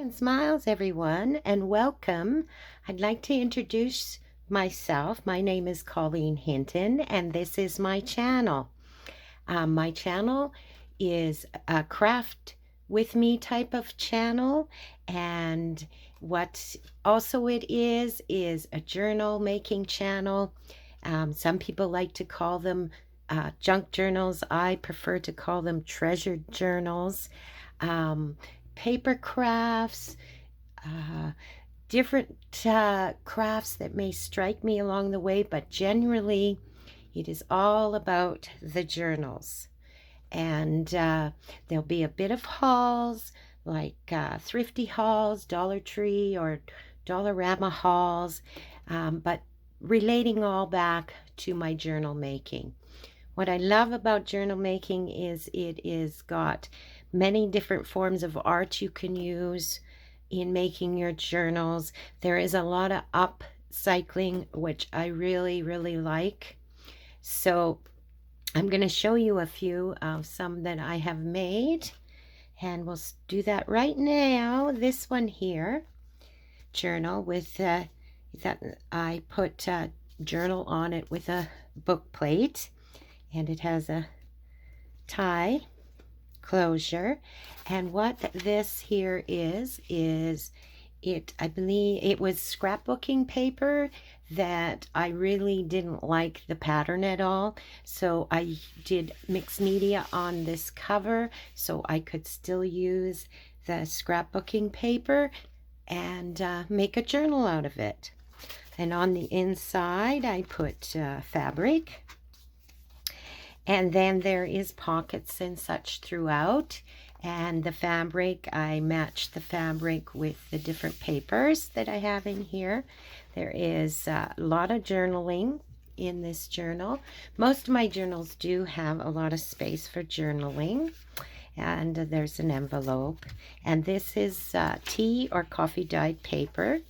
and smiles, everyone, and welcome. I'd like to introduce myself. My name is Colleen Hinton, and this is my channel. My channel is a craft with me type of channel, and what also it is a journal making channel. Some people like to call them junk journals. I prefer to call them treasured journals. Um, Paper crafts, uh, different crafts that may strike me along the way, but generally it is all about the journals. And there'll be a bit of hauls, like thrifty hauls, Dollar Tree or Dollarama hauls, but relating all back to my journal making. What I love about journal making is it is got many different forms of art you can use in making your journals. There is a lot of upcycling, which I really, really like. So I'm going to show you a few of some that I have made, and we'll do that right now. This one here, journal with that I put journal on it with a book plate, and it has a tie closure. And what this here is it, I believe it was scrapbooking paper that I really didn't like the pattern at all, so I did mixed media on this cover so I could still use the scrapbooking paper and make a journal out of it. And on the inside I put fabric, and then there is pockets and such throughout. And the fabric, I matched the fabric with the different papers that I have in here. There is a lot of journaling in this journal. Most of my journals do have a lot of space for journaling. And there's an envelope. And this is tea or coffee dyed paper.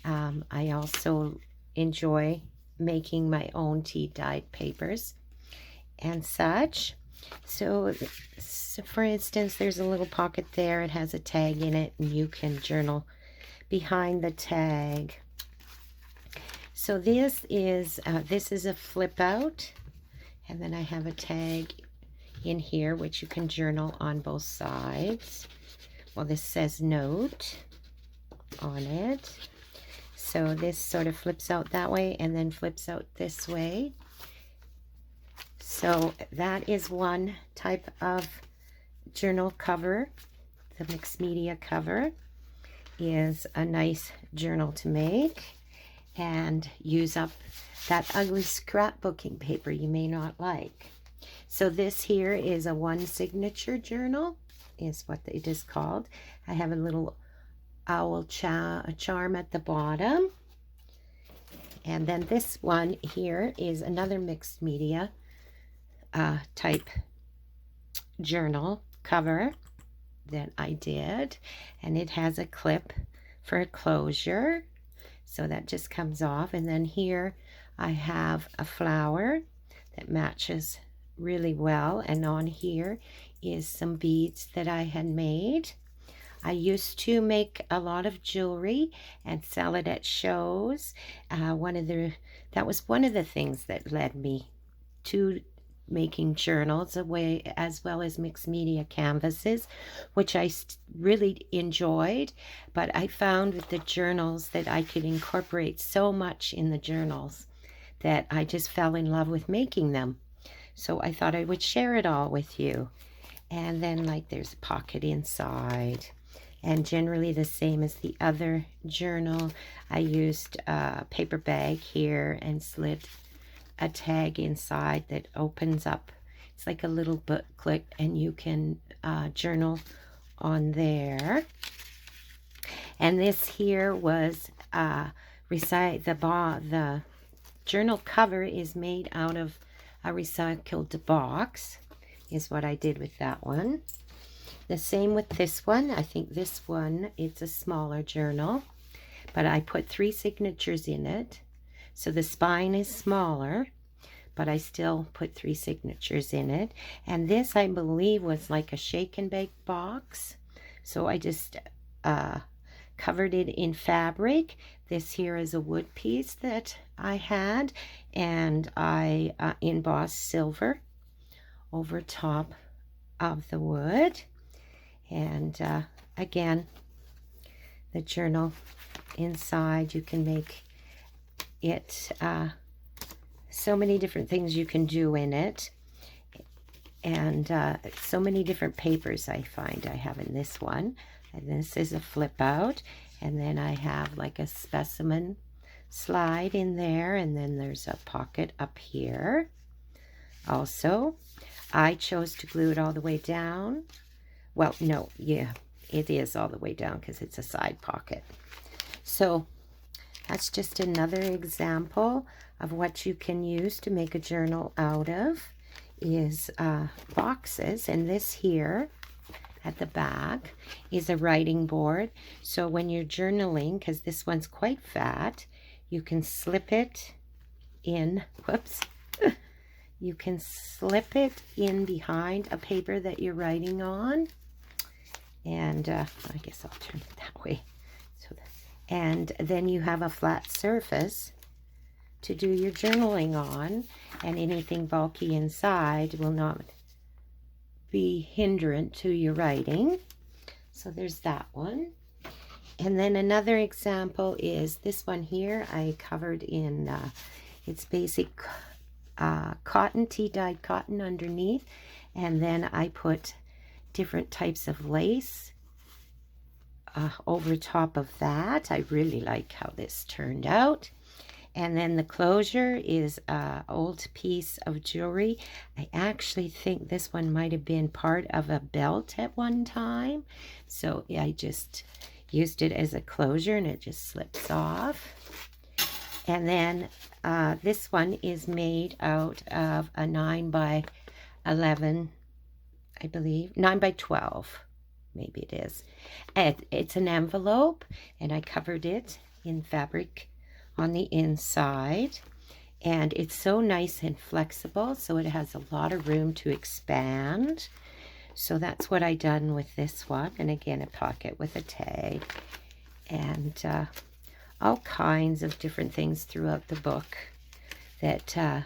I also enjoy making my own tea dyed papers and such. So for instance, there's a little pocket there. It has a tag in it, and you can journal behind the tag. So this is a flip out, and then I have a tag in here which you can journal on both sides. Well, this says note on it, so this sort of flips out that way and then flips out this way. So that is one type of journal cover. The mixed media cover is a nice journal to make and use up that ugly scrapbooking paper you may not like. So this here is a one signature journal, is what it is called. I have a little owl charm at the bottom. And then this one here is another mixed media type journal cover that I did, and it has a clip for a closure, so that just comes off. And then here I have a flower that matches really well, and on here is some beads that I had made. I used to make a lot of jewelry and sell it at shows. That was one of the things that led me to making journals as well as mixed media canvases, which I really enjoyed. But I found with the journals that I could incorporate so much in the journals that I just fell in love with making them. So I thought I would share it all with you. And then, like, there's a pocket inside, and generally the same as the other journal. I used a paper bag here and slid a tag inside that opens up. It's like a little booklet, and you can journal on there. And this here was the journal cover is made out of a recycled box, is what I did with that one. The same with this one. I think this one, it's a smaller journal, but I put 3 signatures in it. So the spine is smaller, but I still put 3 signatures in it. And this, I believe, was like a shake and bake box. So I just covered it in fabric. This here is a wood piece that I had, and I embossed silver over top of the wood. And again, the journal inside, you can make it so many different things you can do in it, and so many different papers I find I have in this one. And this is a flip out, and then I have like a specimen slide in there, and then there's a pocket up here. Also, I chose to glue it all the way down. Well, no, yeah, it is all the way down because it's a side pocket. So that's just another example of what you can use to make a journal out of, is boxes. And this here at the back is a writing board. So when you're journaling, because this one's quite fat, you can slip it in, whoops, you can slip it in behind a paper that you're writing on. And I guess I'll turn it that way. And then you have a flat surface to do your journaling on, and anything bulky inside will not be hindrant to your writing. So there's that one. And then another example is this one here. I covered in it's basic cotton, tea-dyed cotton underneath, and then I put different types of lace over top of that. I really like how this turned out. And then the closure is an old piece of jewelry. I actually think this one might have been part of a belt at one time. So I just used it as a closure, and it just slips off. And then this one is made out of a 9 by 11, I believe, 9 by 12. Maybe it is. It's an envelope, and I covered it in fabric on the inside, and it's so nice and flexible, so it has a lot of room to expand. So that's what I done with this one. And again, a pocket with a tag, and all kinds of different things throughout the book that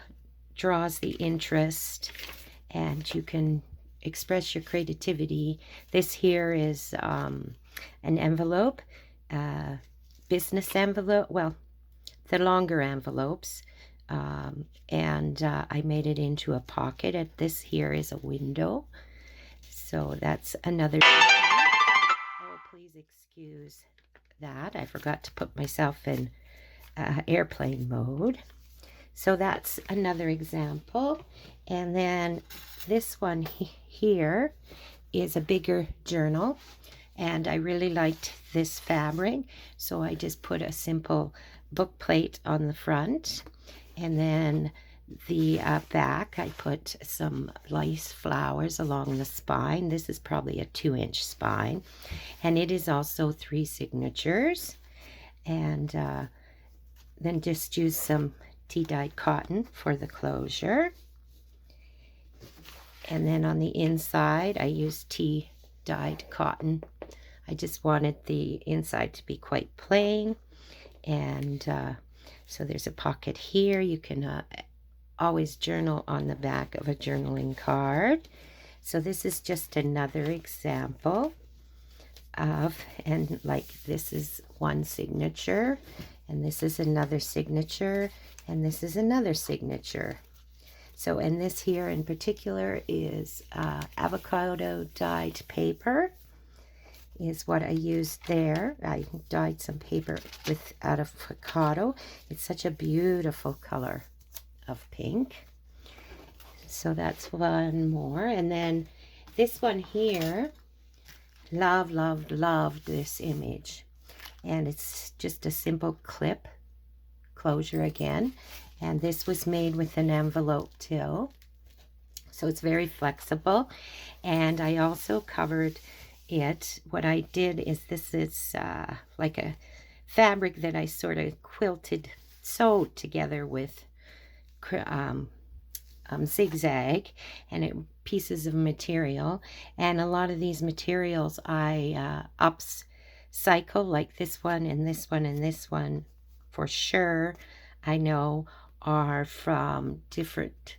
draws the interest, and you can express your creativity. This here is an envelope, business envelope, well, the longer envelopes, and I made it into a pocket. And this here is a window, so that's another. Oh, please excuse that, I forgot to put myself in airplane mode. So that's another example. And then this one here is a bigger journal, and I really liked this fabric, so I just put a simple book plate on the front, and then the back I put some lace flowers along the spine. This is probably a 2-inch spine, and it is also 3 signatures. And then just use some tea-dyed cotton for the closure. And then on the inside, I used tea-dyed cotton. I just wanted the inside to be quite plain. And so there's a pocket here. You can always journal on the back of a journaling card. So this is just another example of, and like this is one signature, and this is another signature, and this is another signature. So, and this here in particular is avocado dyed paper is what I used there. I dyed some paper with out of avocado. It's such a beautiful color of pink. So that's one more. And then this one here, loved this image. And it's just a simple clip closure again. And this was made with an envelope till. So it's very flexible. And I also covered it. What I did is, this is like a fabric that I sort of sewed together with zigzag and pieces of material. And a lot of these materials I cycle, like this one and this one and this one, for sure, I know are from different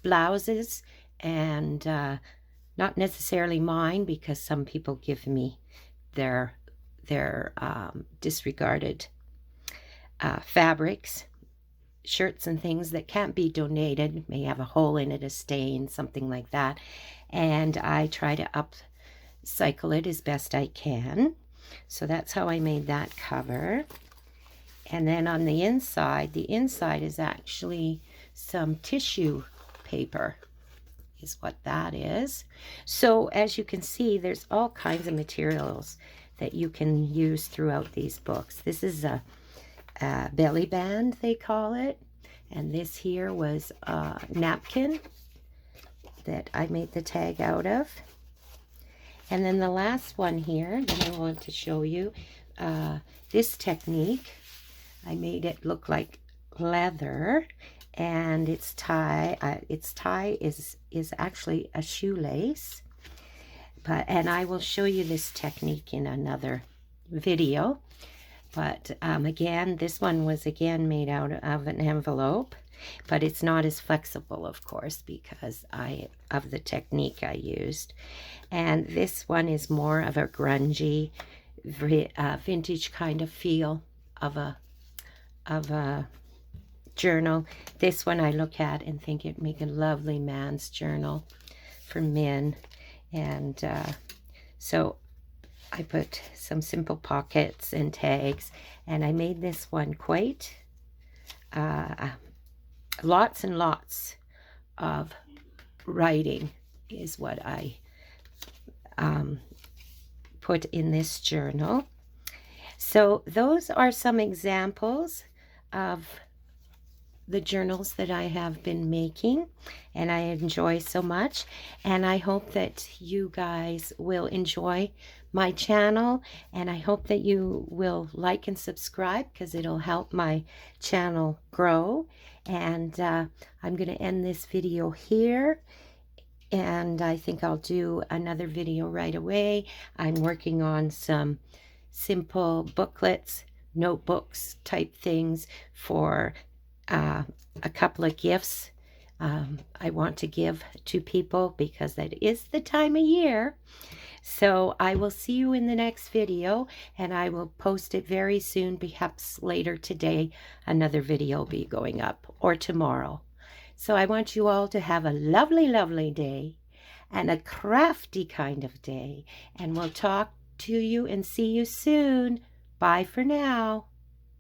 blouses, and not necessarily mine, because some people give me their disregarded fabrics, shirts and things that can't be donated, may have a hole in it, a stain, something like that, and I try to upcycle it as best I can. So that's how I made that cover. And then on the inside is actually some tissue paper, is what that is. So as you can see, there's all kinds of materials that you can use throughout these books. This is a belly band, they call it, and this here was a napkin that I made the tag out of. And then the last one here that I want to show you, this technique, I made it look like leather, and its tie is actually a shoelace. And I will show you this technique in another video. But again, this one was again made out of an envelope, but it's not as flexible, of course, because of the technique I used. And this one is more of a grungy, vintage kind of feel of a journal. This one I look at and think it'd make a lovely man's journal for men. And so I put some simple pockets and tags, and I made this one quite lots and lots of writing is what I put in this journal. So those are some examples of the journals that I have been making, and I enjoy so much, and I hope that you guys will enjoy my channel, and I hope that you will like and subscribe, because it'll help my channel grow. And I'm going to end this video here, and I think I'll do another video right away. I'm working on some simple booklets, notebooks type things for a couple of gifts I want to give to people, because that is the time of year. So I will see you in the next video, and I will post it very soon, perhaps later today. Another video will be going up, or tomorrow. So I want you all to have a lovely, lovely day, and a crafty kind of day, and we'll talk to you and see you soon. Bye for now.